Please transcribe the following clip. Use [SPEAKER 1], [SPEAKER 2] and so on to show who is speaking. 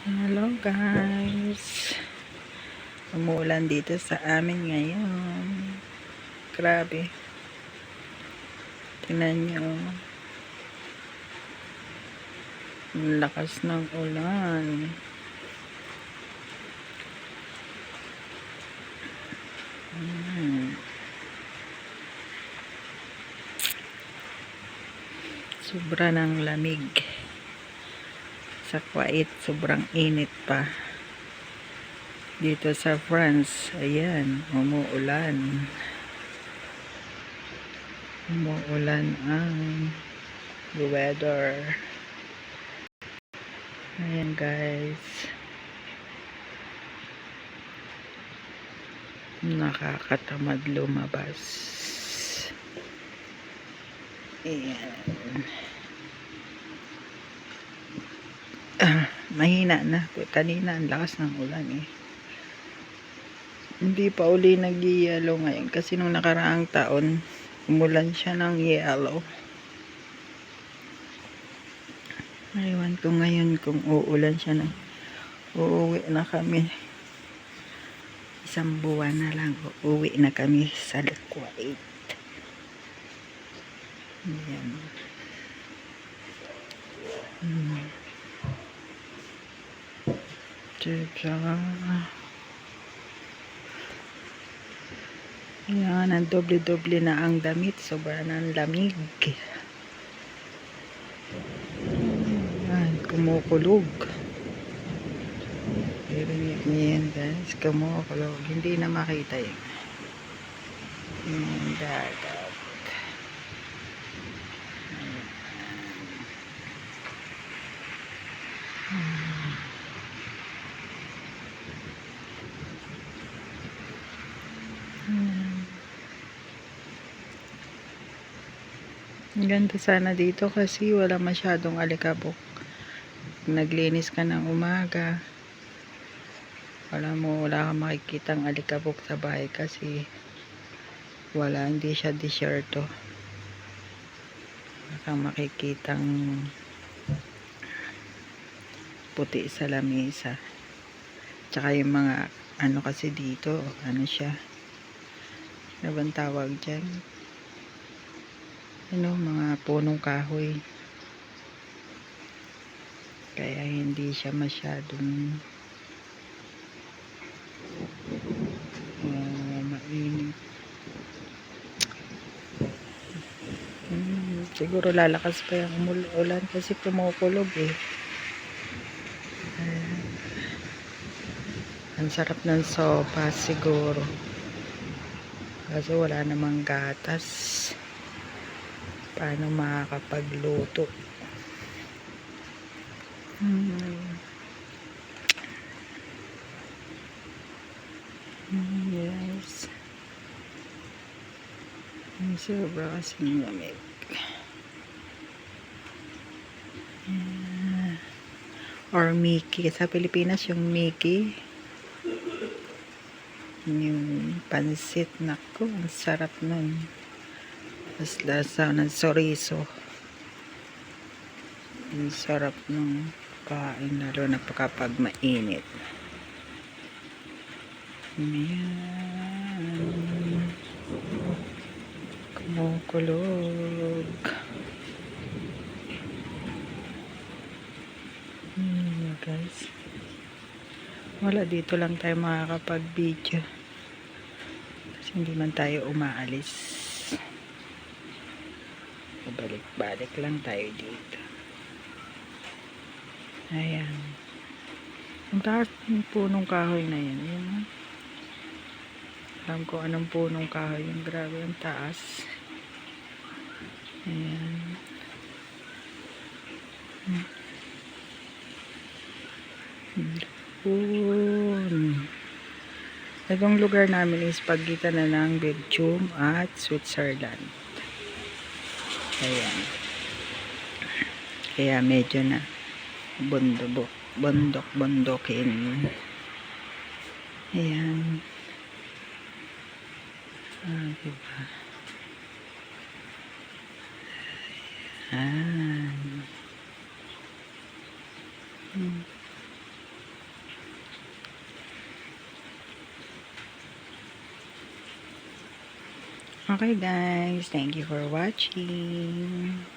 [SPEAKER 1] Hello guys, umuulan dito sa amin ngayon. Grabe, tingnan nyo ang lakas ng ulan. Sobra ng lamig sa Kuwait, sobrang init pa dito sa France. Ayan, umuulan ang weather. Ayan guys, nakakatamad lumabas. Ayan, mahina na. Kanina ang lakas ng ulan eh. Hindi pa uli nag-yellow ngayon kasi nung nakaraang taon umulan siya ng yellow. Aywan ko ngayon kung uulan siya na. Uuwi na kami. Isang buwan na lang uuwi na kami sa Kuwait. Ayan. Ayan, ang doble-doble na ang damit. Sobra ng lamig. Ayan, kumukulog. Narinig niyo yan guys, kumukulog. Hindi na makita yun. Yung dagat. Ang ganda sana dito kasi wala masyadong alikabok. Naglinis ka ng umaga, wala kang makikitang alikabok sa bahay kasi hindi siya disyerto. Wala kang makikitang puti sa lamesa. Tsaka yung mga kasi dito, siya, ano bang tawag dyan? Mga punong kahoy. Kaya hindi siya masyadong mainit. Siguro lalakas pa yung ulan kasi kumukulog eh. Ang sarap ng sopa siguro. Kaso wala namang gatas. Paano makakapagluto? Yes. Sobra kasing lamig. Or Mickey. Sa Pilipinas yung Mickey. Yung pansit. Naku, ang sarap nun. Tapos lasa ng chorizo. Ang sarap ng kain, lalo na kapag mainit. Ayan. Kumukulog. Guys. Wala, dito lang tayo makakapag-video. Kasi hindi man tayo umaalis. Balik-balik lang tayo dito. Ayan. Ang taas ng punong kahoy na yan. Ayan. Alam ko anong punong kahoy yung grabe ang taas. Ayan. Itong lugar namin is pagitan na ng Belgium at Switzerland. Ayan. Kaya medyo na bundok-bundokin. Ayan. Diba? Ayan. Okay guys, thank you for watching.